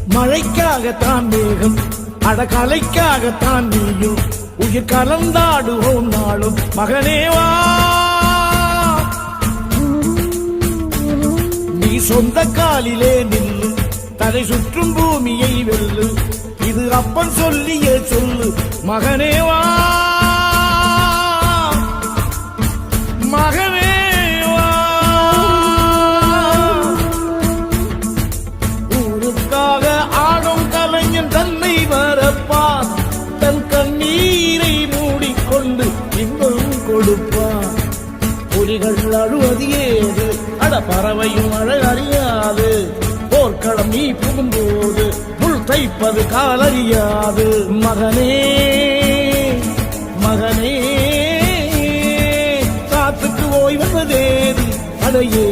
மழைக்காகத்தான் மேகம் அடகலைக்காகத்தான் நீயும் உயிர் கலந்தாடுவோம் நாளும் மகனேவா நீ சொந்த காலிலே நில்லு தலை சுற்றும் பூமியை வெல்லு இது அப்பன் சொல்லியே சொல்லு மகனேவா மகனேவா ஊருக்காக ஆடும் கலைஞன் தன்னை வரப்பான் தன் கண்ணீரை மூடிக்கொண்டு இன்பம் கொடுப்பான் புலிகள் அழுவது ஏது அட பறவையும் அழகறியாது போர்க்களம் நீ புகும்போது முள் தைப்பது காலறியாது மகனே மகனே காத்துக்கு ஓய்வதேது அடையே